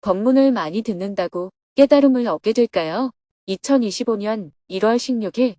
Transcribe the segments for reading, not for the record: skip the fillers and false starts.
법문을 많이 듣는다고 깨달음을 얻게 될까요? 2025년 1월 16일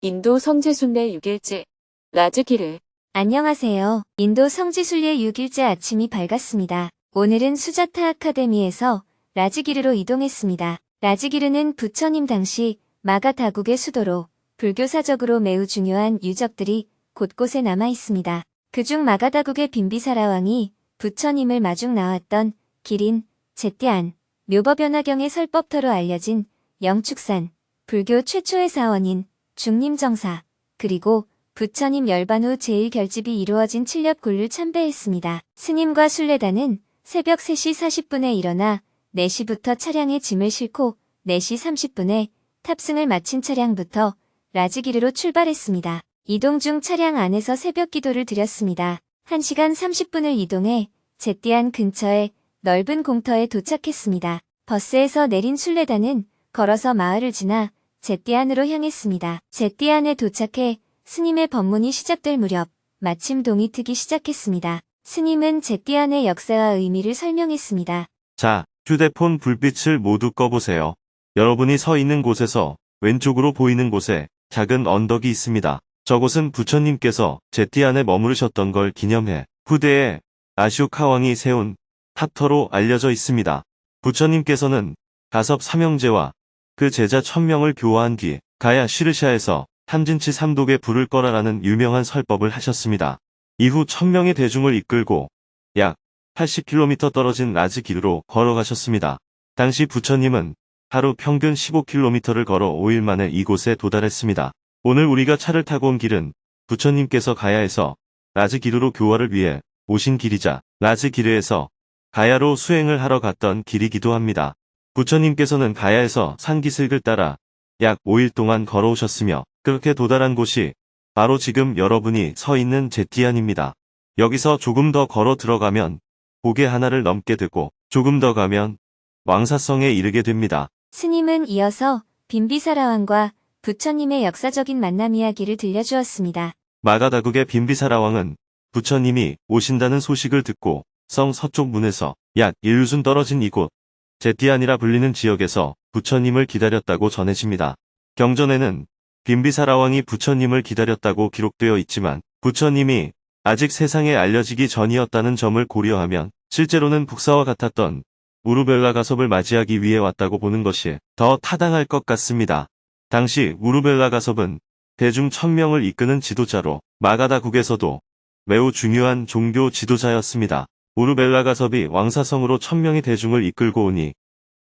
인도 성지순례 6일째 라즈기르. 안녕하세요. 인도 성지순례 6일째 아침이 밝았습니다. 오늘은 수자타 아카데미에서 라즈기르로 이동했습니다. 라즈기르는 부처님 당시 마가다국의 수도로 불교사적으로 매우 중요한 유적들이 곳곳에 남아 있습니다. 그중 마가다국의 빈비사라 왕이 부처님을 마중 나왔던 기린, 제띠안, 묘법연화경의 설법터로 알려진 영축산, 불교 최초의 사원인 중림정사, 그리고 부처님 열반 후 제1결집이 이루어진 칠렵굴를 참배했습니다. 스님과 순례단은 새벽 3시 40분에 일어나 4시부터 차량에 짐을 싣고 4시 30분에 탑승을 마친 차량부터 라즈기르로 출발했습니다. 이동 중 차량 안에서 새벽 기도를 드렸습니다. 1시간 30분을 이동해 제띠안 근처에 넓은 공터에 도착했습니다. 버스에서 내린 순례단은 걸어서 마을을 지나 제띠안으로 향했습니다. 제띠안에 도착해 스님의 법문이 시작될 무렵 마침 동이 트기 시작했습니다. 스님은 제띠안의 역사와 의미를 설명했습니다. 자, 휴대폰 불빛을 모두 꺼보세요. 여러분이 서 있는 곳에서 왼쪽으로 보이는 곳에 작은 언덕이 있습니다. 저곳은 부처님께서 제띠안에 머무르셨던 걸 기념해 후대에 아쇼카 왕이 세운 탑터로 알려져 있습니다. 부처님께서는 가섭 삼형제와 그 제자 1000명을 교화한 뒤 가야 시르샤에서 탐진치 삼독에 불을 꺼라라는 유명한 설법을 하셨습니다. 이후 1000명의 대중을 이끌고 약 80km 떨어진 라즈기르로 걸어가셨습니다. 당시 부처님은 하루 평균 15km를 걸어 5일 만에 이곳에 도달했습니다. 오늘 우리가 차를 타고 온 길은 부처님께서 가야에서 라즈기르로 교화를 위해 오신 길이자 라즈기르에서 가야로 수행을 하러 갔던 길이기도 합니다. 부처님께서는 가야에서 산기슭을 따라 약 5일 동안 걸어오셨으며 그렇게 도달한 곳이 바로 지금 여러분이 서 있는 제띠안입니다. 여기서 조금 더 걸어 들어가면 고개 하나를 넘게 되고 조금 더 가면 왕사성에 이르게 됩니다. 스님은 이어서 빈비사라 왕과 부처님의 역사적인 만남 이야기를 들려주었습니다. 마가다국의 빈비사라 왕은 부처님이 오신다는 소식을 듣고 성 서쪽 문에서 약 1루순 떨어진 이곳 제띠안이라 불리는 지역에서 부처님을 기다렸다고 전해집니다. 경전에는 빈비사라 왕이 부처님을 기다렸다고 기록되어 있지만 부처님이 아직 세상에 알려지기 전이었다는 점을 고려하면 실제로는 북사와 같았던 우르벨라 가섭을 맞이하기 위해 왔다고 보는 것이 더 타당할 것 같습니다. 당시 우르벨라 가섭은 대중 1000명을 이끄는 지도자로 마가다국에서도 매우 중요한 종교 지도자였습니다. 우르벨라 가섭이 왕사성으로 1000명의 대중을 이끌고 오니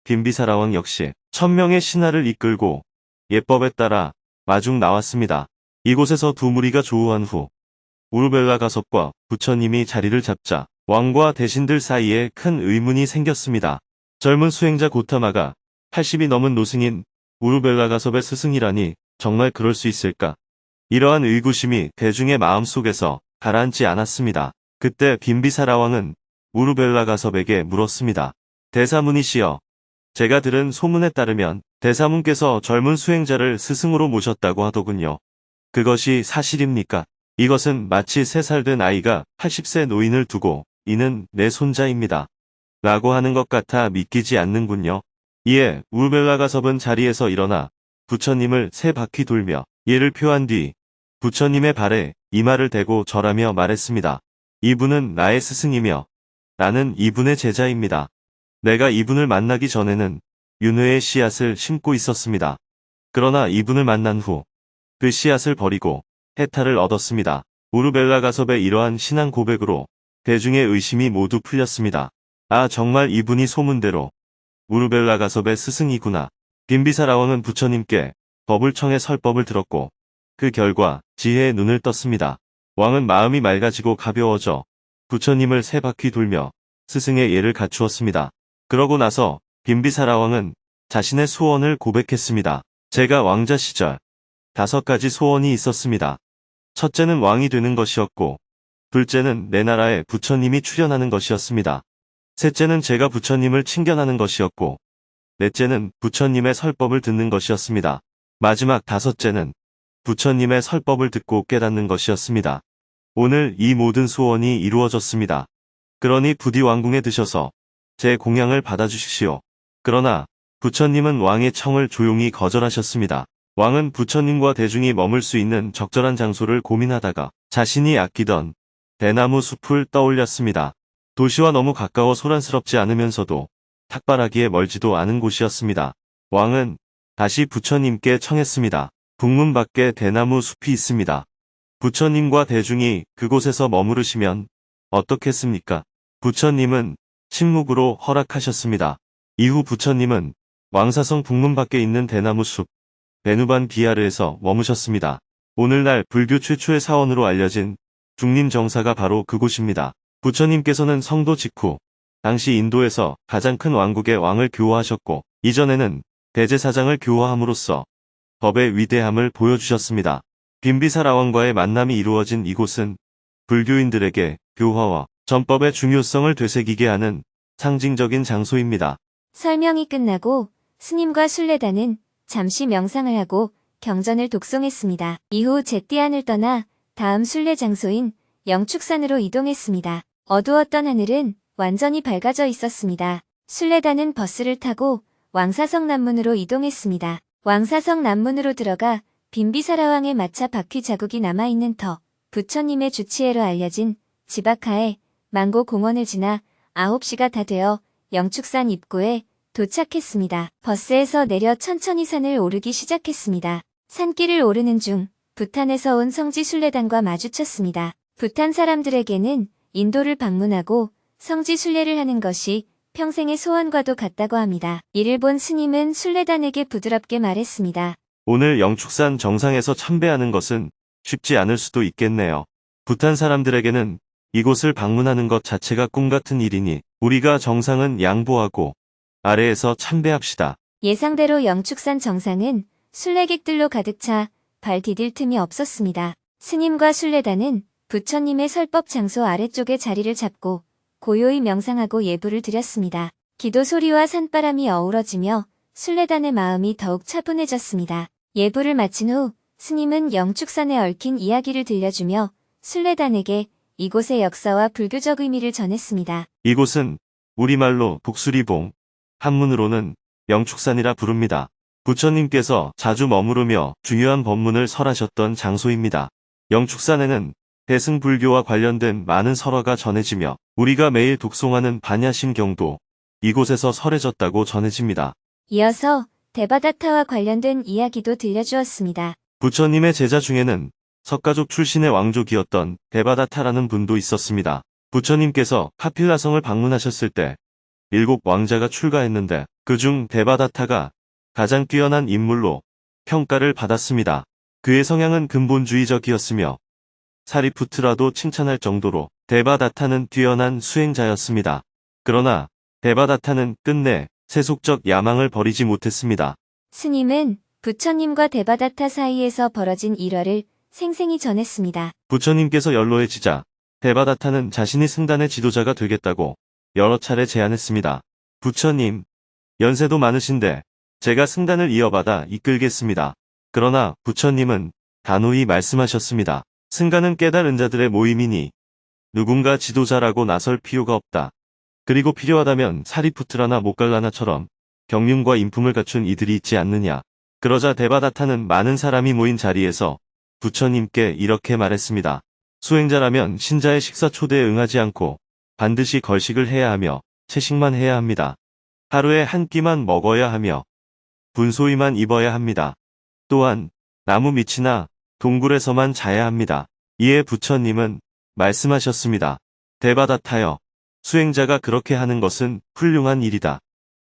빈비사라 왕 역시 1000명의 신하를 이끌고 예법에 따라 마중 나왔습니다. 이곳에서 두 무리가 조우한 후 우르벨라 가섭과 부처님이 자리를 잡자 왕과 대신들 사이에 큰 의문이 생겼습니다. 젊은 수행자 고타마가 80이 넘은 노승인 우르벨라 가섭의 스승이라니 정말 그럴 수 있을까? 이러한 의구심이 대중의 마음속에서 가라앉지 않았습니다. 그때 빈비사라 왕은 우르벨라 가섭에게 물었습니다. 대사문이시여, 제가 들은 소문에 따르면 대사문께서 젊은 수행자를 스승으로 모셨다고 하더군요. 그것이 사실입니까? 이것은 마치 3살 된 아이가 80세 노인을 두고 이는 내 손자입니다. 라고 하는 것 같아 믿기지 않는군요. 이에 우르벨라 가섭은 자리에서 일어나 부처님을 3바퀴 돌며 예를 표한 뒤 부처님의 발에 이마를 대고 절하며 말했습니다. 이분은 나의 스승이며 나는 이분의 제자입니다. 내가 이분을 만나기 전에는 윤회의 씨앗을 심고 있었습니다. 그러나 이분을 만난 후 그 씨앗을 버리고 해탈을 얻었습니다. 우르벨라 가섭의 이러한 신앙 고백으로 대중의 의심이 모두 풀렸습니다. 아, 정말 이분이 소문대로 우르벨라 가섭의 스승이구나. 빈비사라 왕은 부처님께 법을 청해 설법을 들었고 그 결과 지혜의 눈을 떴습니다. 왕은 마음이 맑아지고 가벼워져 부처님을 3바퀴 돌며 스승의 예를 갖추었습니다. 그러고 나서 빈비사라 왕은 자신의 소원을 고백했습니다. 제가 왕자 시절 5가지 소원이 있었습니다. 첫째는 왕이 되는 것이었고 둘째는 내 나라에 부처님이 출현하는 것이었습니다. 셋째는 제가 부처님을 칭견하는 것이었고, 넷째는 부처님의 설법을 듣는 것이었습니다. 마지막 다섯째는 부처님의 설법을 듣고 깨닫는 것이었습니다. 오늘 이 모든 소원이 이루어졌습니다. 그러니 부디 왕궁에 드셔서 제 공양을 받아주십시오. 그러나 부처님은 왕의 청을 조용히 거절하셨습니다. 왕은 부처님과 대중이 머물 수 있는 적절한 장소를 고민하다가 자신이 아끼던 대나무 숲을 떠올렸습니다. 도시와 너무 가까워 소란스럽지 않으면서도 탁발하기에 멀지도 않은 곳이었습니다. 왕은 다시 부처님께 청했습니다. 북문 밖에 대나무 숲이 있습니다. 부처님과 대중이 그곳에서 머무르시면 어떻겠습니까? 부처님은 침묵으로 허락하셨습니다. 이후 부처님은 왕사성 북문 밖에 있는 대나무 숲 베누반 비하르에서 머무셨습니다. 오늘날 불교 최초의 사원으로 알려진 중림 정사가 바로 그곳입니다. 부처님께서는 성도 직후 당시 인도에서 가장 큰 왕국의 왕을 교화하셨고 이전에는 대제사장을 교화함으로써 법의 위대함을 보여주셨습니다. 빈비사라 왕과의 만남이 이루어진 이곳은 불교인들에게 교화와 전법의 중요성을 되새기게 하는 상징적인 장소입니다. 설명이 끝나고 스님과 순례단은 잠시 명상을 하고 경전을 독송했습니다. 이후 제띠안을 떠나 다음 순례 장소인 영축산으로 이동했습니다. 어두웠던 하늘은 완전히 밝아져 있었습니다. 순례단은 버스를 타고 왕사성 남문으로 이동했습니다. 왕사성 남문으로 들어가 빈비사라 왕의 마차 바퀴 자국이 남아있는 터, 부처님의 주치애로 알려진 지바카의 망고 공원을 지나 9시가 다 되어 영축산 입구에 도착했습니다. 버스에서 내려 천천히 산을 오르기 시작했습니다. 산길을 오르는 중 부탄에서 온 성지 순례단과 마주쳤습니다. 부탄 사람들에게는 인도를 방문하고 성지 순례를 하는 것이 평생의 소원과도 같다고 합니다. 이를 본 스님은 순례단에게 부드럽게 말했습니다. 오늘 영축산 정상에서 참배하는 것은 쉽지 않을 수도 있겠네요. 부탄 사람들에게는 이곳을 방문하는 것 자체가 꿈 같은 일이니 우리가 정상은 양보하고 아래에서 참배합시다. 예상대로 영축산 정상은 순례객들로 가득 차 발 디딜 틈이 없었습니다. 스님과 순례단은 부처님의 설법 장소 아래쪽에 자리를 잡고 고요히 명상하고 예불을 드렸습니다. 기도 소리와 산바람이 어우러지며 순례단의 마음이 더욱 차분해졌습니다. 예불을 마친 후 스님은 영축산에 얽힌 이야기를 들려주며 순례단에게 이곳의 역사와 불교적 의미를 전했습니다. 이곳은 우리말로 북수리봉, 한문으로는 영축산이라 부릅니다. 부처님께서 자주 머무르며 중요한 법문을 설하셨던 장소입니다. 영축산에는 대승불교와 관련된 많은 설화가 전해지며 우리가 매일 독송하는 반야심경도 이곳에서 설해졌다고 전해집니다. 이어서 데바다타와 관련된 이야기도 들려주었습니다. 부처님의 제자 중에는 석가족 출신의 왕족이었던 데바다타라는 분도 있었습니다. 부처님께서 카필라성을 방문하셨을 때 7 왕자가 출가했는데 그중 데바다타가 가장 뛰어난 인물로 평가를 받았습니다. 그의 성향은 근본주의적이었으며 사리푸트라도 칭찬할 정도로 데바다타는 뛰어난 수행자였습니다. 그러나 데바다타는 끝내 세속적 야망을 버리지 못했습니다. 스님은 부처님과 데바다타 사이에서 벌어진 일화를 생생히 전했습니다. 부처님께서 연로해지자 데바다타는 자신이 승단의 지도자가 되겠다고 여러 차례 제안했습니다. 부처님, 연세도 많으신데 제가 승단을 이어받아 이끌겠습니다. 그러나 부처님은 단호히 말씀하셨습니다. 승가는 깨달은 자들의 모임이니 누군가 지도자라고 나설 필요가 없다. 그리고 필요하다면 사리푸트라나 모갈라나처럼 경륜과 인품을 갖춘 이들이 있지 않느냐. 그러자 데바다타는 많은 사람이 모인 자리에서 부처님께 이렇게 말했습니다. 수행자라면 신자의 식사 초대에 응하지 않고 반드시 걸식을 해야 하며 채식만 해야 합니다. 하루에 한 끼만 먹어야 하며 분소이만 입어야 합니다. 또한 나무 밑이나 동굴에서만 자야 합니다. 이에 부처님은 말씀하셨습니다. 데바다타여, 수행자가 그렇게 하는 것은 훌륭한 일이다.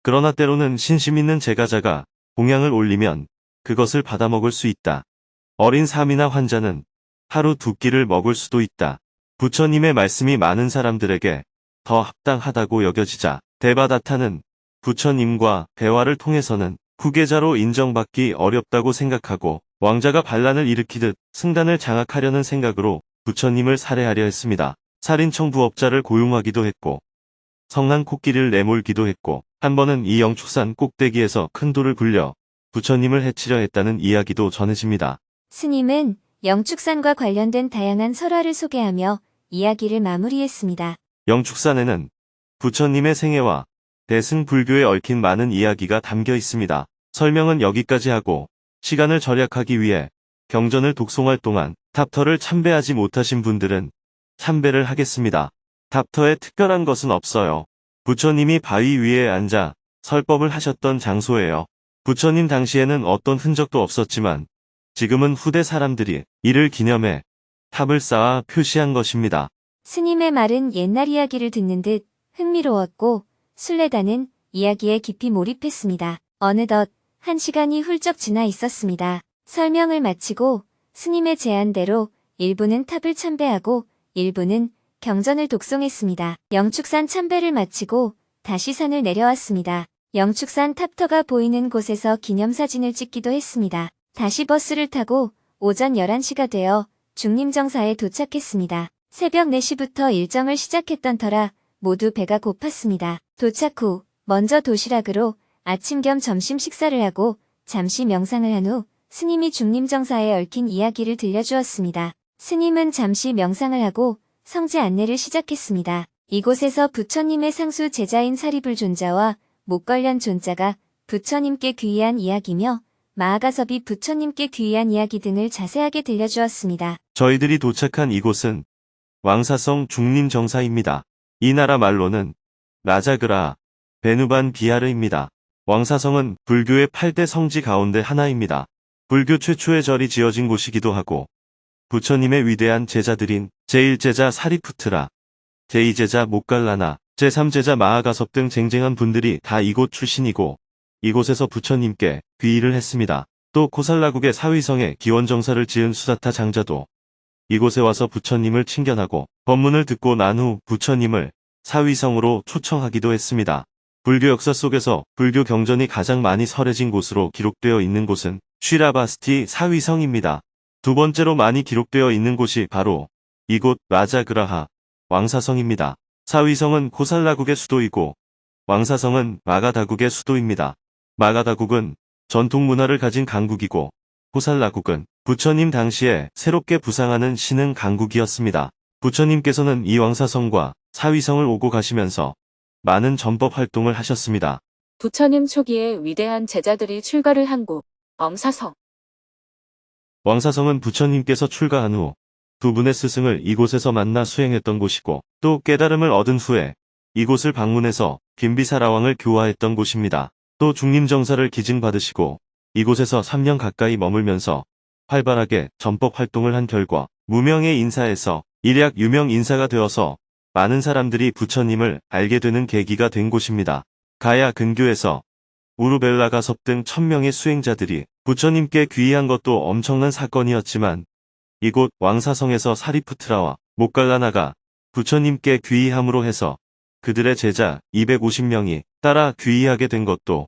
그러나 때로는 신심 있는 제가자가 공양을 올리면 그것을 받아먹을 수 있다. 어린 사미나 환자는 하루 2끼를 먹을 수도 있다. 부처님의 말씀이 많은 사람들에게 더 합당하다고 여겨지자 데바다타는 부처님과 대화를 통해서는 후계자로 인정받기 어렵다고 생각하고 왕자가 반란을 일으키듯 승단을 장악하려는 생각으로 부처님을 살해하려 했습니다. 살인 청부업자를 고용하기도 했고 성난 코끼리를 내몰기도 했고 한 번은 이 영축산 꼭대기에서 큰 돌을 굴려 부처님을 해치려 했다는 이야기도 전해집니다. 스님은 영축산과 관련된 다양한 설화를 소개하며 이야기를 마무리했습니다. 영축산에는 부처님의 생애와 대승불교에 얽힌 많은 이야기가 담겨 있습니다. 설명은 여기까지 하고 시간을 절약하기 위해 경전을 독송할 동안 탑터를 참배하지 못하신 분들은 참배를 하겠습니다. 탑터에 특별한 것은 없어요. 부처님이 바위 위에 앉아 설법을 하셨던 장소예요. 부처님 당시에는 어떤 흔적도 없었지만 지금은 후대 사람들이 이를 기념해 탑을 쌓아 표시한 것입니다. 스님의 말은 옛날 이야기를 듣는 듯 흥미로웠고 순례단은 이야기에 깊이 몰입했습니다. 어느덧 1시간이 훌쩍 지나 있었습니다. 설명을 마치고 스님의 제안대로 일부는 탑을 참배하고 일부는 경전을 독송했습니다. 영축산 참배를 마치고 다시 산을 내려왔습니다. 영축산 탑터가 보이는 곳에서 기념사진을 찍기도 했습니다. 다시 버스를 타고 오전 11시가 되어 중림정사에 도착했습니다. 새벽 4시부터 일정을 시작했던 터라 모두 배가 고팠습니다. 도착 후 먼저 도시락으로 아침 겸 점심 식사를 하고 잠시 명상을 한 후 스님이 중림정사에 얽힌 이야기를 들려주었습니다. 스님은 잠시 명상을 하고 성지 안내를 시작했습니다. 이곳에서 부처님의 상수 제자인 사리불존자와 목걸련 존자가 부처님께 귀의한 이야기며 마하가섭이 부처님께 귀의한 이야기 등을 자세하게 들려주었습니다. 저희들이 도착한 이곳은 왕사성 중림정사입니다. 이 나라 말로는 라자그라, 베누반 비하르입니다. 왕사성은 불교의 8대 성지 가운데 하나입니다. 불교 최초의 절이 지어진 곳이기도 하고 부처님의 위대한 제자들인 제1제자 사리푸트라, 제2제자 목갈라나, 제3제자 마하가섭 등 쟁쟁한 분들이 다 이곳 출신이고 이곳에서 부처님께 귀의를 했습니다. 또 코살라국의 사위성에 기원정사를 지은 수다타 장자도 이곳에 와서 부처님을 친견하고 법문을 듣고 난 후 부처님을 사위성으로 초청하기도 했습니다. 불교 역사 속에서 불교 경전이 가장 많이 설해진 곳으로 기록되어 있는 곳은 쉬라바스티 사위성입니다. 두 번째로 많이 기록되어 있는 곳이 바로 이곳 라자그라하 왕사성입니다. 사위성은 코살라국의 수도이고 왕사성은 마가다국의 수도입니다. 마가다국은 전통 문화를 가진 강국이고 코살라국은 부처님 당시에 새롭게 부상하는 신흥 강국이었습니다. 부처님께서는 이 왕사성과 사위성을 오고 가시면서 많은 전법 활동을 하셨습니다. 부처님 초기에 위대한 제자들이 출가를 한 곳, 왕사성. 왕사성은 부처님께서 출가한 후 두 분의 스승을 이곳에서 만나 수행했던 곳이고 또 깨달음을 얻은 후에 이곳을 방문해서 빈비사라왕을 교화했던 곳입니다. 또 중림정사를 기증받으시고 이곳에서 3년 가까이 머물면서 활발하게 전법 활동을 한 결과 무명의 인사에서 일약 유명 인사가 되어서 많은 사람들이 부처님을 알게 되는 계기가 된 곳입니다. 가야 근교에서 우르벨라가섭 등 1000명의 수행자들이 부처님께 귀의한 것도 엄청난 사건이었지만 이곳 왕사성에서 사리푸트라와 목갈라나가 부처님께 귀의함으로 해서 그들의 제자 250명이 따라 귀의하게 된 것도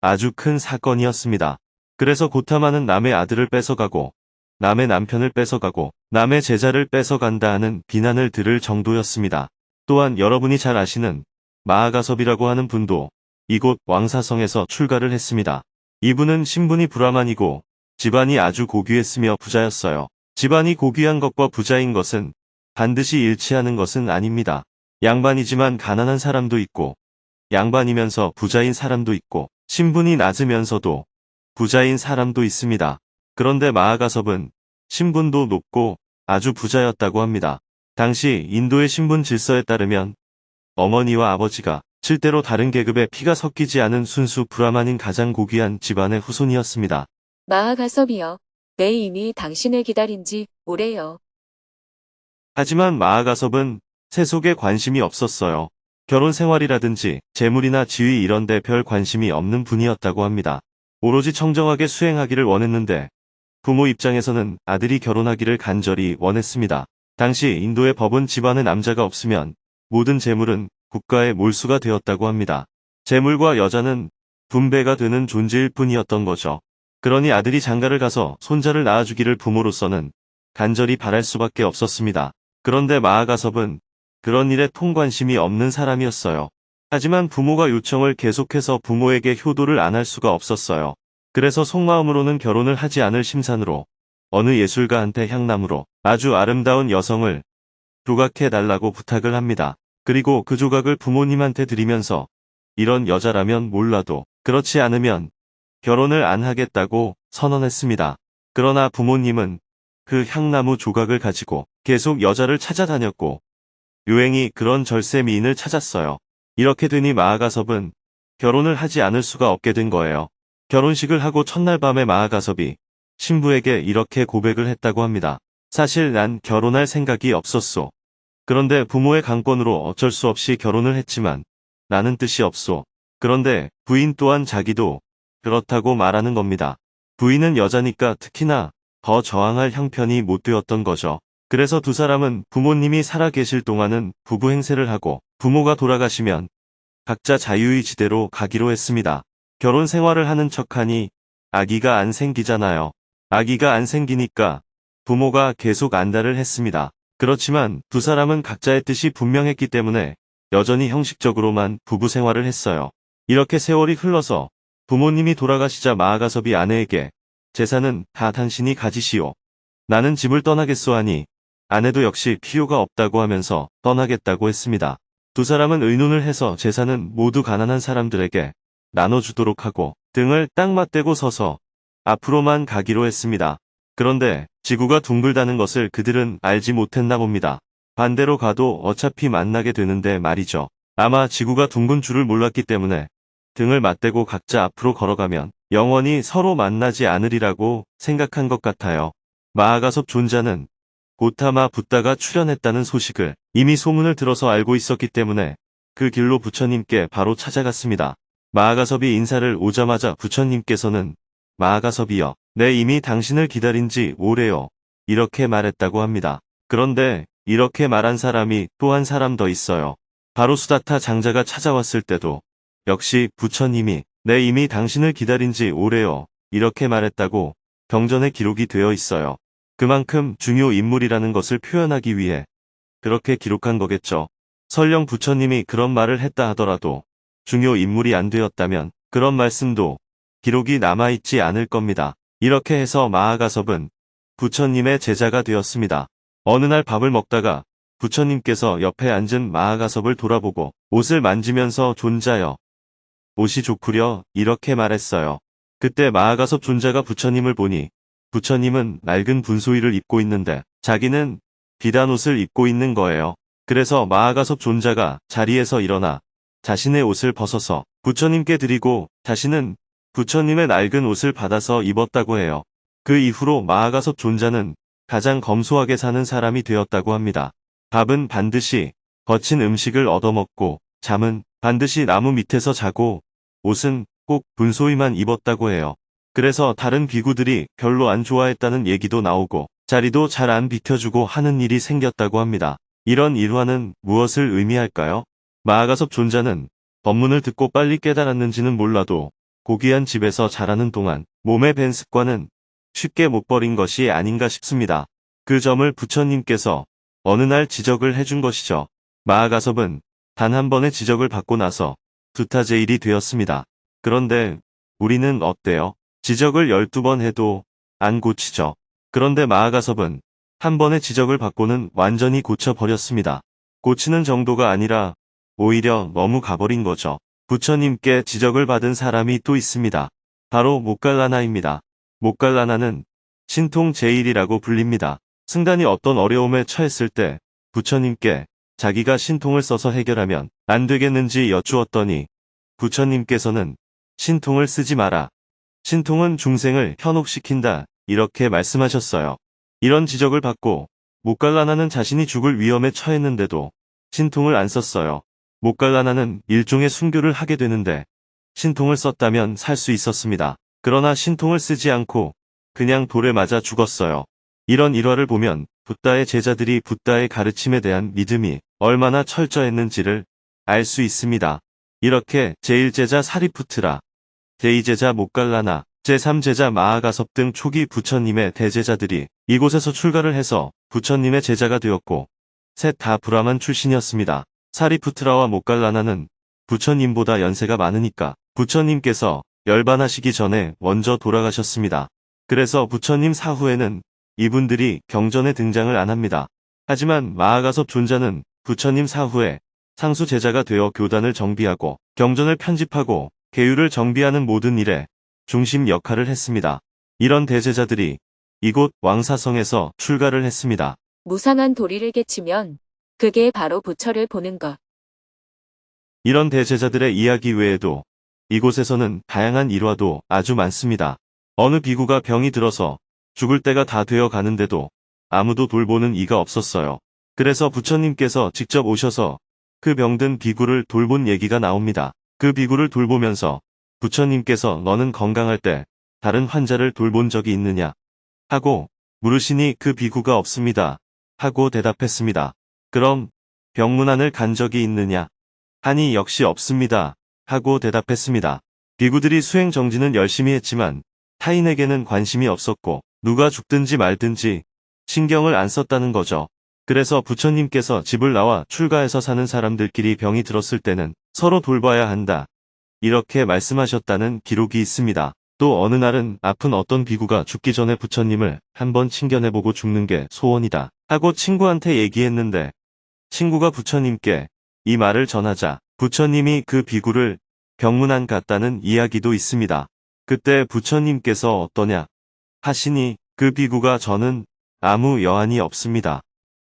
아주 큰 사건이었습니다. 그래서 고타마는 남의 아들을 뺏어가고 남의 남편을 뺏어가고 남의 제자를 뺏어간다 하는 비난을 들을 정도였습니다. 또한 여러분이 잘 아시는 마하가섭이라고 하는 분도 이곳 왕사성에서 출가를 했습니다. 이분은 신분이 브라만이고 집안이 아주 고귀했으며 부자였어요. 집안이 고귀한 것과 부자인 것은 반드시 일치하는 것은 아닙니다. 양반이지만 가난한 사람도 있고 양반이면서 부자인 사람도 있고 신분이 낮으면서도 부자인 사람도 있습니다. 그런데 마하가섭은 신분도 높고 아주 부자였다고 합니다. 당시 인도의 신분 질서에 따르면 어머니와 아버지가 실대로 다른 계급에 피가 섞이지 않은 순수 브라만인 가장 고귀한 집안의 후손이었습니다. 마하가섭이여, 내 이미 당신을 기다린 지 오래요. 하지만 마하가섭은 세속에 관심이 없었어요. 결혼 생활이라든지 재물이나 지위 이런 데 별 관심이 없는 분이었다고 합니다. 오로지 청정하게 수행하기를 원했는데 부모 입장에서는 아들이 결혼하기를 간절히 원했습니다. 당시 인도의 법은 집안에 남자가 없으면 모든 재물은 국가의 몰수가 되었다고 합니다. 재물과 여자는 분배가 되는 존재일 뿐이었던 거죠. 그러니 아들이 장가를 가서 손자를 낳아주기를 부모로서는 간절히 바랄 수밖에 없었습니다. 그런데 마하가섭은 그런 일에 통관심이 없는 사람이었어요. 하지만 부모가 요청을 계속해서 부모에게 효도를 안 할 수가 없었어요. 그래서 속마음으로는 결혼을 하지 않을 심산으로 어느 예술가한테 향남으로 아주 아름다운 여성을 조각해 달라고 부탁을 합니다. 그리고 그 조각을 부모님한테 드리면서 이런 여자라면 몰라도 그렇지 않으면 결혼을 안 하겠다고 선언했습니다. 그러나 부모님은 그 향나무 조각을 가지고 계속 여자를 찾아다녔고 유행이 그런 절세 미인을 찾았어요. 이렇게 되니 마하가섭은 결혼을 하지 않을 수가 없게 된 거예요. 결혼식을 하고 첫날 밤에 마하가섭이 신부에게 이렇게 고백을 했다고 합니다. 사실 난 결혼할 생각이 없었소. 그런데 부모의 강권으로 어쩔 수 없이 결혼을 했지만 나는 뜻이 없소. 그런데 부인 또한 자기도 그렇다고 말하는 겁니다. 부인은 여자니까 특히나 더 저항할 형편이 못 되었던 거죠. 그래서 두 사람은 부모님이 살아 계실 동안은 부부 행세를 하고 부모가 돌아가시면 각자 자유의 지대로 가기로 했습니다. 결혼 생활을 하는 척하니 아기가 안 생기잖아요. 아기가 안 생기니까 부모가 계속 안달을 했습니다. 그렇지만 두 사람은 각자의 뜻이 분명했기 때문에 여전히 형식적으로만 부부 생활을 했어요. 이렇게 세월이 흘러서 부모님이 돌아가시자 마하가섭이 아내에게 재산은 다 당신이 가지시오. 나는 집을 떠나겠소 하니 아내도 역시 필요가 없다고 하면서 떠나겠다고 했습니다. 두 사람은 의논을 해서 재산은 모두 가난한 사람들에게 나눠주도록 하고 등을 딱 맞대고 서서 앞으로만 가기로 했습니다. 그런데 지구가 둥글다는 것을 그들은 알지 못했나 봅니다. 반대로 가도 어차피 만나게 되는데 말이죠. 아마 지구가 둥근 줄을 몰랐기 때문에 등을 맞대고 각자 앞으로 걸어가면 영원히 서로 만나지 않으리라고 생각한 것 같아요. 마하가섭 존자는 고타마 붓다가 출연했다는 소식을 이미 소문을 들어서 알고 있었기 때문에 그 길로 부처님께 바로 찾아갔습니다. 마하가섭이 인사를 오자마자 부처님께서는 마하가섭이여, 내 이미 당신을 기다린 지 오래요. 이렇게 말했다고 합니다. 그런데 이렇게 말한 사람이 또 한 사람 더 있어요. 바로 수다타 장자가 찾아왔을 때도 역시 부처님이 내 이미 당신을 기다린 지 오래요. 이렇게 말했다고 경전에 기록이 되어 있어요. 그만큼 중요 인물이라는 것을 표현하기 위해 그렇게 기록한 거겠죠. 설령 부처님이 그런 말을 했다 하더라도 중요 인물이 안 되었다면 그런 말씀도 기록이 남아있지 않을 겁니다. 이렇게 해서 마하가섭은 부처님의 제자가 되었습니다. 어느 날 밥을 먹다가 부처님께서 옆에 앉은 마하가섭을 돌아보고 옷을 만지면서 존자여, 옷이 좋구려 이렇게 말했어요. 그때 마하가섭 존자가 부처님을 보니 부처님은 낡은 분소이를 입고 있는데 자기는 비단 옷을 입고 있는 거예요. 그래서 마하가섭 존자가 자리에서 일어나 자신의 옷을 벗어서 부처님께 드리고 자신은 부처님의 낡은 옷을 받아서 입었다고 해요. 그 이후로 마하가섭 존자는 가장 검소하게 사는 사람이 되었다고 합니다. 밥은 반드시 거친 음식을 얻어먹고 잠은 반드시 나무 밑에서 자고 옷은 꼭 분소이만 입었다고 해요. 그래서 다른 비구들이 별로 안 좋아했다는 얘기도 나오고 자리도 잘 안 비켜주고 하는 일이 생겼다고 합니다. 이런 일화는 무엇을 의미할까요? 마하가섭 존자는 법문을 듣고 빨리 깨달았는지는 몰라도 고귀한 집에서 자라는 동안 몸에 밴 습관은 쉽게 못 버린 것이 아닌가 싶습니다. 그 점을 부처님께서 어느 날 지적을 해준 것이죠. 마하가섭은 단 한 번의 지적을 받고 나서 두타제일이 되었습니다. 그런데 우리는 어때요? 지적을 12번 해도 안 고치죠. 그런데 마하가섭은 한 번의 지적을 받고는 완전히 고쳐버렸습니다. 고치는 정도가 아니라 오히려 너무 가버린 거죠. 부처님께 지적을 받은 사람이 또 있습니다. 바로 모갈라나입니다. 모갈라나는 신통 제1이라고 불립니다. 승단이 어떤 어려움에 처했을 때 부처님께 자기가 신통을 써서 해결하면 안 되겠는지 여쭈었더니 부처님께서는 신통을 쓰지 마라. 신통은 중생을 현혹시킨다. 이렇게 말씀하셨어요. 이런 지적을 받고 모갈라나는 자신이 죽을 위험에 처했는데도 신통을 안 썼어요. 모갈라나는 일종의 순교를 하게 되는데 신통을 썼다면 살 수 있었습니다. 그러나 신통을 쓰지 않고 그냥 돌에 맞아 죽었어요. 이런 일화를 보면 붓다의 제자들이 붓다의 가르침에 대한 믿음이 얼마나 철저했는지를 알 수 있습니다. 이렇게 제1제자 사리푸트라, 제2제자 모갈라나, 제3제자 마하가섭 등 초기 부처님의 대제자들이 이곳에서 출가를 해서 부처님의 제자가 되었고 셋 다 브라만 출신이었습니다. 사리푸트라와 모갈라나는 부처님보다 연세가 많으니까 부처님께서 열반하시기 전에 먼저 돌아가셨습니다. 그래서 부처님 사후에는 이분들이 경전에 등장을 안 합니다. 하지만 마하가섭 존자는 부처님 사후에 상수 제자가 되어 교단을 정비하고 경전을 편집하고 계율을 정비하는 모든 일에 중심 역할을 했습니다. 이런 대제자들이 이곳 왕사성에서 출가를 했습니다. 무상한 도리를 깨치면 그게 바로 부처를 보는 것. 이런 대제자들의 이야기 외에도 이곳에서는 다양한 일화도 아주 많습니다. 어느 비구가 병이 들어서 죽을 때가 다 되어 가는데도 아무도 돌보는 이가 없었어요. 그래서 부처님께서 직접 오셔서 그 병든 비구를 돌본 얘기가 나옵니다. 그 비구를 돌보면서 부처님께서 너는 건강할 때 다른 환자를 돌본 적이 있느냐 하고 물으시니 그 비구가 없습니다 하고 대답했습니다. 그럼 병문안을 간 적이 있느냐 하니 역시 없습니다 하고 대답했습니다. 비구들이 수행 정진은 열심히 했지만 타인에게는 관심이 없었고 누가 죽든지 말든지 신경을 안 썼다는 거죠. 그래서 부처님께서 집을 나와 출가해서 사는 사람들끼리 병이 들었을 때는 서로 돌봐야 한다. 이렇게 말씀하셨다는 기록이 있습니다. 또 어느 날은 아픈 어떤 비구가 죽기 전에 부처님을 한번 친견해보고 죽는 게 소원이다 하고 친구한테 얘기했는데 친구가 부처님께 이 말을 전하자 부처님이 그 비구를 병문안 갔다는 이야기도 있습니다. 그때 부처님께서 어떠냐 하시니 그 비구가 저는 아무 여한이 없습니다.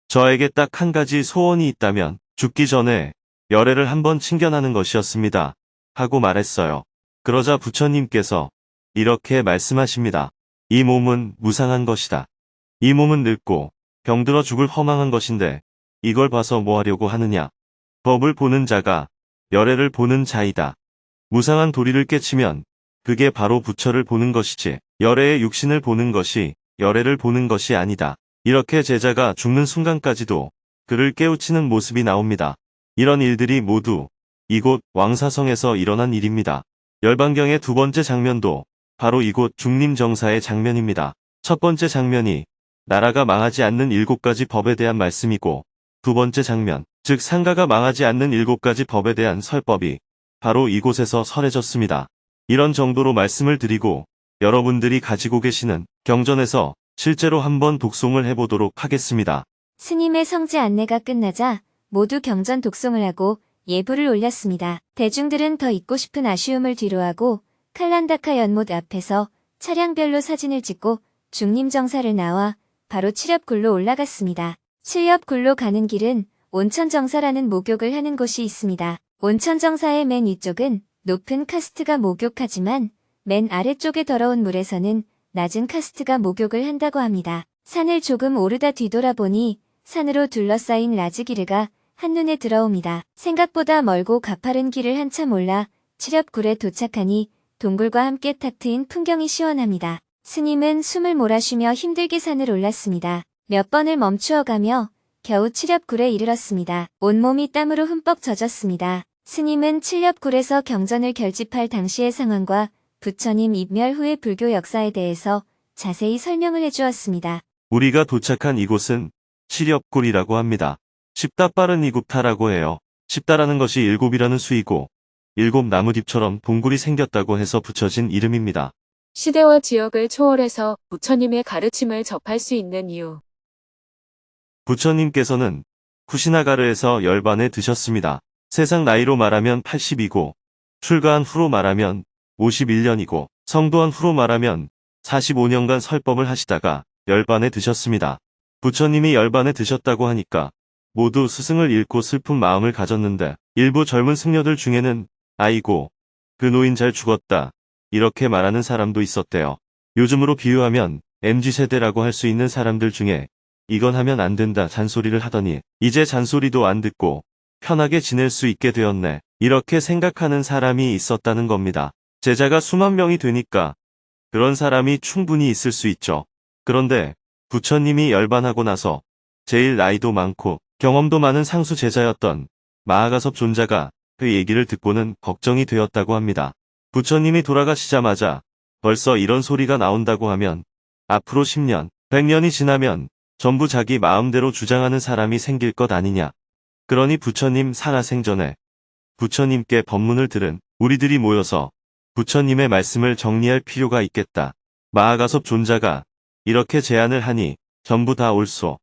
저에게 딱 한 가지 소원이 있다면 죽기 전에 열애를 한번 친견하는 것이었습니다. 하고 말했어요. 그러자 부처님께서 이렇게 말씀하십니다. 이 몸은 무상한 것이다. 이 몸은 늙고 병들어 죽을 허망한 것인데 이걸 봐서 뭐 하려고 하느냐. 법을 보는 자가 열애를 보는 자이다. 무상한 도리를 깨치면 그게 바로 부처를 보는 것이지 열애의 육신을 보는 것이 열애를 보는 것이 아니다. 이렇게 제자가 죽는 순간까지도 그를 깨우치는 모습이 나옵니다. 이런 일들이 모두 이곳 왕사성에서 일어난 일입니다. 열반경의 두 번째 장면도 바로 이곳 중림정사의 장면입니다. 첫 번째 장면이 나라가 망하지 않는 7가지 법에 대한 말씀이고 두 번째 장면, 즉 상가가 망하지 않는 7가지 법에 대한 설법이 바로 이곳에서 설해졌습니다. 이런 정도로 말씀을 드리고 여러분들이 가지고 계시는 경전에서 실제로 한번 독송을 해보도록 하겠습니다. 스님의 성지 안내가 끝나자 모두 경전 독송을 하고 예불을 올렸습니다. 대중들은 더 있고 싶은 아쉬움을 뒤로하고 칼란다카 연못 앞에서 차량별로 사진을 찍고 중림정사를 나와 바로 칠엽굴로 올라갔습니다. 칠엽굴로 가는 길은 온천정사라는 목욕을 하는 곳이 있습니다. 온천정사의 맨 위쪽은 높은 카스트가 목욕하지만 맨 아래쪽의 더러운 물에서는 낮은 카스트가 목욕을 한다고 합니다. 산을 조금 오르다 뒤돌아보니 산으로 둘러싸인 라즈기르가 한눈에 들어옵니다. 생각보다 멀고 가파른 길을 한참 올라 칠엽굴에 도착하니 동굴과 함께 탁 트인 풍경이 시원합니다. 스님은 숨을 몰아쉬며 힘들게 산을 올랐습니다. 몇 번을 멈추어가며 겨우 칠엽굴에 이르렀습니다. 온몸이 땀으로 흠뻑 젖었습니다. 스님은 칠엽굴에서 경전을 결집할 당시의 상황과 부처님 입멸 후의 불교 역사에 대해서 자세히 설명을 해주었습니다. 우리가 도착한 이곳은 칠엽굴이라고 합니다. 쉽다 빠른 이굽타라고 해요. 쉽다라는 것이 7이라는 수이고 7 나무잎처럼 동굴이 생겼다고 해서 붙여진 이름입니다. 시대와 지역을 초월해서 부처님의 가르침을 접할 수 있는 이유. 부처님께서는 쿠시나가르에서 열반에 드셨습니다. 세상 나이로 말하면 80이고 출가한 후로 말하면 51년이고 성도한 후로 말하면 45년간 설법을 하시다가 열반에 드셨습니다. 부처님이 열반에 드셨다고 하니까 모두 스승을 잃고 슬픈 마음을 가졌는데 일부 젊은 승려들 중에는 아이고 그 노인 잘 죽었다 이렇게 말하는 사람도 있었대요. 요즘으로 비유하면 MZ세대라고 할 수 있는 사람들 중에 이건 하면 안 된다 잔소리를 하더니 이제 잔소리도 안 듣고 편하게 지낼 수 있게 되었네 이렇게 생각하는 사람이 있었다는 겁니다. 제자가 수만 명이 되니까 그런 사람이 충분히 있을 수 있죠. 그런데 부처님이 열반하고 나서 제일 나이도 많고 경험도 많은 상수 제자였던 마하가섭 존자가 그 얘기를 듣고는 걱정이 되었다고 합니다. 부처님이 돌아가시자마자 벌써 이런 소리가 나온다고 하면 앞으로 10년, 100년이 지나면 전부 자기 마음대로 주장하는 사람이 생길 것 아니냐. 그러니 부처님 살아생전에 부처님께 법문을 들은 우리들이 모여서 부처님의 말씀을 정리할 필요가 있겠다. 마하가섭 존자가 이렇게 제안을 하니 전부 다 옳소.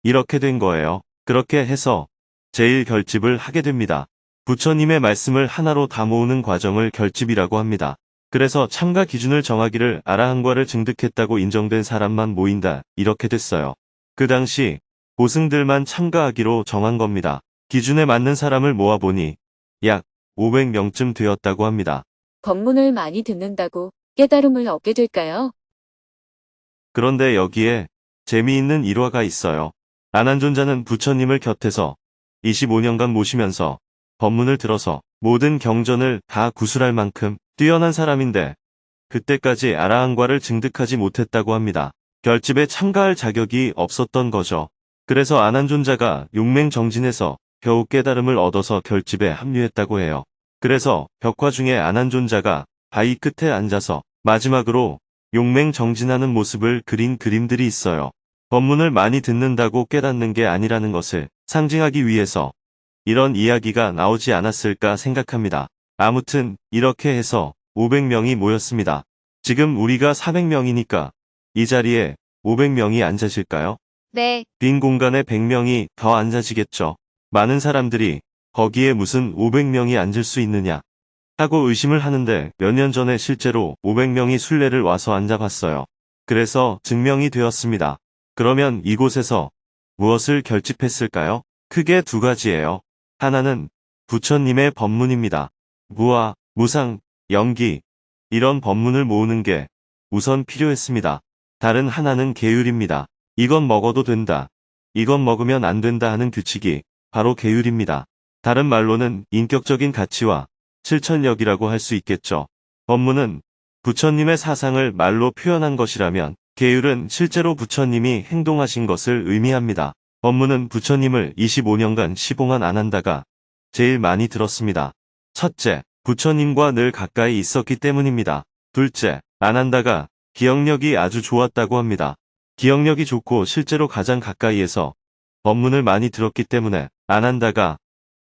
이렇게 된 거예요. 그렇게 해서 제일 결집을 하게 됩니다. 부처님의 말씀을 하나로 다 모으는 과정을 결집이라고 합니다. 그래서 참가 기준을 정하기를 아라한과를 증득했다고 인정된 사람만 모인다. 이렇게 됐어요. 그 당시 고승들만 참가하기로 정한 겁니다. 기준에 맞는 사람을 모아보니 약 500명쯤 되었다고 합니다. 법문을 많이 듣는다고 깨달음을 얻게 될까요? 그런데 여기에 재미있는 일화가 있어요. 아난존자는 부처님을 곁에서 25년간 모시면서 법문을 들어서 모든 경전을 다 구술할 만큼 뛰어난 사람인데 그때까지 아라한과를 증득하지 못했다고 합니다. 결집에 참가할 자격이 없었던 거죠. 그래서 아난존자가 용맹정진에서 겨우 깨달음을 얻어서 결집에 합류했다고 해요. 그래서 벽화 중에 아난존자가 바위 끝에 앉아서 마지막으로 용맹정진하는 모습을 그린 그림들이 있어요. 법문을 많이 듣는다고 깨닫는 게 아니라는 것을 상징하기 위해서 이런 이야기가 나오지 않았을까 생각합니다. 아무튼 이렇게 해서 500명이 모였습니다. 지금 우리가 400명이니까 이 자리에 500명이 앉으실까요? 네, 빈 공간에 100명이 더 앉아지겠죠. 많은 사람들이 거기에 무슨 500명이 앉을 수 있느냐 하고 의심을 하는데 몇 년 전에 실제로 500명이 순례를 와서 앉아봤어요. 그래서 증명이 되었습니다. 그러면 이곳에서 무엇을 결집했을까요? 크게 두 가지예요. 하나는 부처님의 법문입니다. 무아, 무상, 영기 이런 법문을 모으는 게 우선 필요했습니다. 다른 하나는 계율입니다. 이건 먹어도 된다. 이건 먹으면 안 된다 하는 규칙이 바로 계율입니다. 다른 말로는 인격적인 가치와 실천력이라고 할 수 있겠죠. 법문은 부처님의 사상을 말로 표현한 것이라면 계율은 실제로 부처님이 행동하신 것을 의미합니다. 법문은 부처님을 25년간 시봉한 아난다가 제일 많이 들었습니다. 첫째, 부처님과 늘 가까이 있었기 때문입니다. 둘째, 아난다가 기억력이 아주 좋았다고 합니다. 기억력이 좋고 실제로 가장 가까이에서 법문을 많이 들었기 때문에 아난다가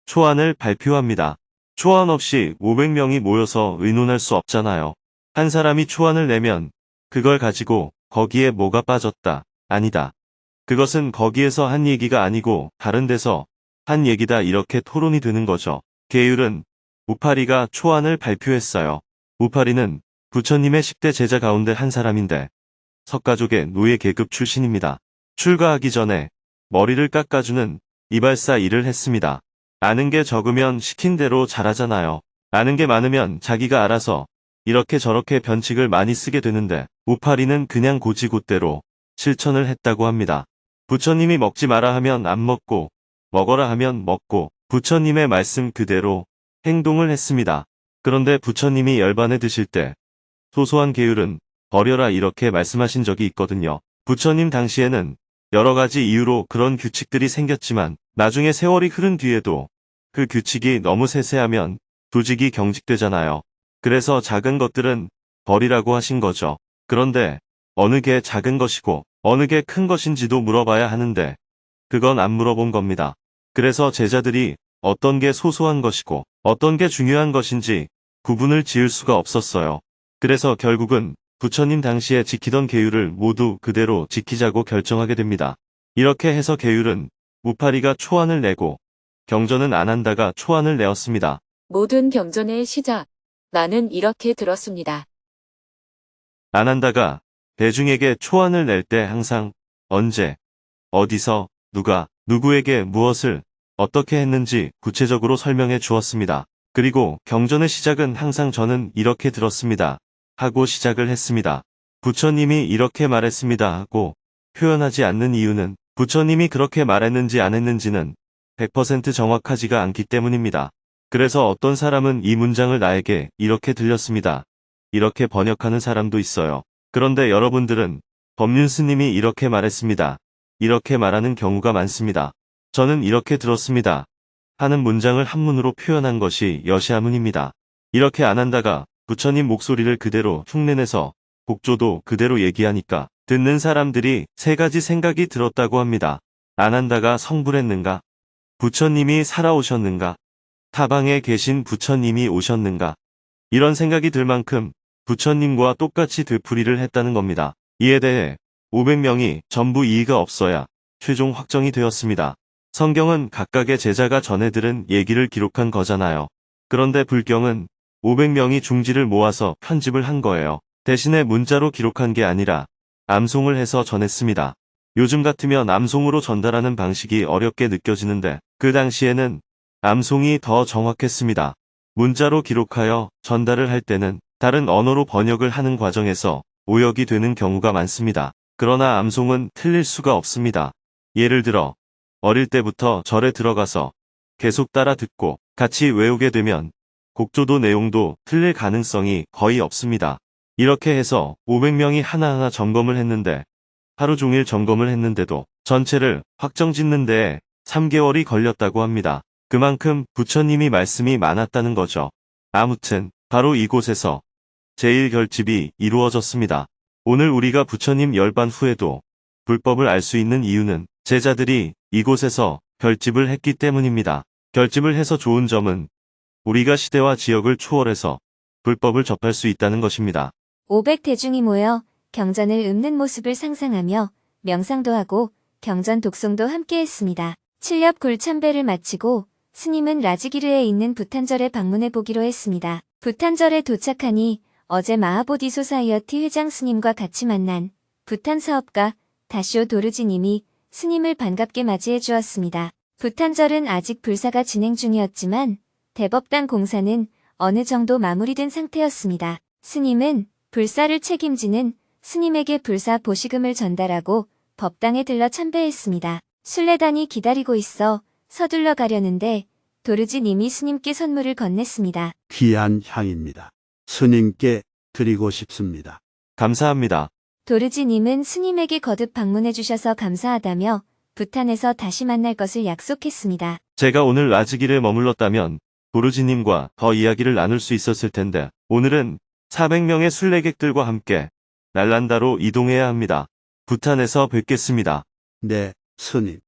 초안을 발표합니다. 초안 없이 500명이 모여서 의논할 수 없잖아요. 한 사람이 초안을 내면 그걸 가지고 거기에 뭐가 빠졌다, 아니다. 그것은 거기에서 한 얘기가 아니고 다른 데서 한 얘기다 이렇게 토론이 되는 거죠. 계율은 우파리가 초안을 발표했어요. 우파리는 부처님의 10대 제자 가운데 한 사람인데 석가족의 노예 계급 출신입니다. 출가하기 전에 머리를 깎아주는 이발사 일을 했습니다. 아는 게 적으면 시킨 대로 잘하잖아요. 아는 게 많으면 자기가 알아서 이렇게 저렇게 변칙을 많이 쓰게 되는데 우파리는 그냥 고지곳대로 실천을 했다고 합니다. 부처님이 먹지 마라 하면 안 먹고 먹어라 하면 먹고 부처님의 말씀 그대로 행동을 했습니다. 그런데 부처님이 열반에 드실 때 소소한 계율은 버려라 이렇게 말씀하신 적이 있거든요. 부처님 당시에는 여러 가지 이유로 그런 규칙들이 생겼지만 나중에 세월이 흐른 뒤에도 그 규칙이 너무 세세하면 조직이 경직되잖아요. 그래서 작은 것들은 버리라고 하신 거죠. 그런데 어느 게 작은 것이고 어느 게 큰 것인지도 물어봐야 하는데 그건 안 물어본 겁니다. 그래서 제자들이 어떤 게 소소한 것이고 어떤 게 중요한 것인지 구분을 지을 수가 없었어요. 그래서 결국은 부처님 당시에 지키던 계율을 모두 그대로 지키자고 결정하게 됩니다. 이렇게 해서 계율은 우파리가 초안을 내고 경전은 아난다가 초안을 내었습니다. 모든 경전의 시작. 나는 이렇게 들었습니다. 아난다가 대중에게 초안을 낼 때 항상 언제, 어디서, 누가, 누구에게 무엇을 어떻게 했는지 구체적으로 설명해 주었습니다. 그리고 경전의 시작은 항상 저는 이렇게 들었습니다. 하고 시작을 했습니다. 부처님이 이렇게 말했습니다 하고 표현하지 않는 이유는 부처님이 그렇게 말했는지 안 했는지는 100% 정확하지가 않기 때문입니다. 그래서 어떤 사람은 이 문장을 나에게 이렇게 들렸습니다. 이렇게 번역하는 사람도 있어요. 그런데 여러분들은 법륜스님이 이렇게 말했습니다. 이렇게 말하는 경우가 많습니다. 저는 이렇게 들었습니다. 하는 문장을 한문으로 표현한 것이 여시아문입니다. 이렇게 아난다가 부처님 목소리를 그대로 흉내내서 복조도 그대로 얘기하니까 듣는 사람들이 세 가지 생각이 들었다고 합니다. 아난다가 성불했는가? 부처님이 살아오셨는가? 타방에 계신 부처님이 오셨는가? 이런 생각이 들 만큼 부처님과 똑같이 되풀이를 했다는 겁니다. 이에 대해 500명이 전부 이의가 없어야 최종 확정이 되었습니다. 성경은 각각의 제자가 전해 들은 얘기를 기록한 거잖아요. 그런데 불경은 500명이 중지를 모아서 편집을 한 거예요. 대신에 문자로 기록한 게 아니라 암송을 해서 전했습니다. 요즘 같으면 암송으로 전달하는 방식이 어렵게 느껴지는데 그 당시에는 암송이 더 정확했습니다. 문자로 기록하여 전달을 할 때는 다른 언어로 번역을 하는 과정에서 오역이 되는 경우가 많습니다. 그러나 암송은 틀릴 수가 없습니다. 예를 들어 어릴 때부터 절에 들어가서 계속 따라 듣고 같이 외우게 되면 곡조도 내용도 틀릴 가능성이 거의 없습니다. 이렇게 해서 500명이 하나하나 점검을 했는데 하루 종일 점검을 했는데도 전체를 확정짓는 데에 3개월이 걸렸다고 합니다. 그만큼 부처님이 말씀이 많았다는 거죠. 아무튼 바로 이곳에서 제1결집이 이루어졌습니다. 오늘 우리가 부처님 열반 후에도 불법을 알 수 있는 이유는 제자들이 이곳에서 결집을 했기 때문입니다. 결집을 해서 좋은 점은 우리가 시대와 지역을 초월해서 불법을 접할 수 있다는 것입니다. 500대중이 모여 경전을 읊는 모습을 상상하며 명상도 하고 경전 독송도 함께 했습니다. 7렵 굴 참배를 마치고 스님은 라지기르에 있는 부탄절에 방문해 보기로 했습니다. 부탄절에 도착하니 어제 마하보디 소사이어티 회장 스님과 같이 만난 부탄 사업가 다시오 도르지님이 스님을 반갑게 맞이해 주었습니다. 부탄절은 아직 불사가 진행 중이었지만 대법당 공사는 어느 정도 마무리된 상태였습니다. 스님은 불사를 책임지는 스님에게 불사 보시금을 전달하고 법당에 들러 참배했습니다. 순례단이 기다리고 있어 서둘러 가려는데 도르지님이 스님께 선물을 건넸습니다. 귀한 향입니다. 스님께 드리고 싶습니다. 감사합니다. 도르지님은 스님에게 거듭 방문해 주셔서 감사하다며 부탄에서 다시 만날 것을 약속했습니다. 제가 오늘 라즈길에 머물렀다면 도르지님과 더 이야기를 나눌 수 있었을 텐데 오늘은 400명의 순례객들과 함께 날란다로 이동해야 합니다. 부탄에서 뵙겠습니다. 네, 스님.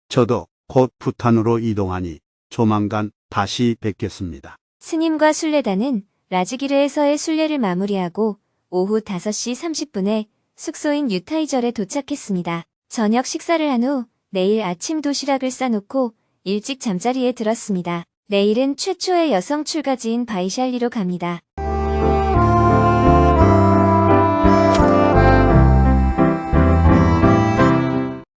저도 곧 부탄으로 이동하니 조만간 다시 뵙겠습니다. 스님과 순례단은 라즈기르에서의 순례를 마무리하고 오후 5시 30분에 숙소인 유타이절에 도착했습니다. 저녁 식사를 한 후 내일 아침 도시락을 싸놓고 일찍 잠자리에 들었습니다. 내일은 최초의 여성 출가지인 바이샬리로 갑니다.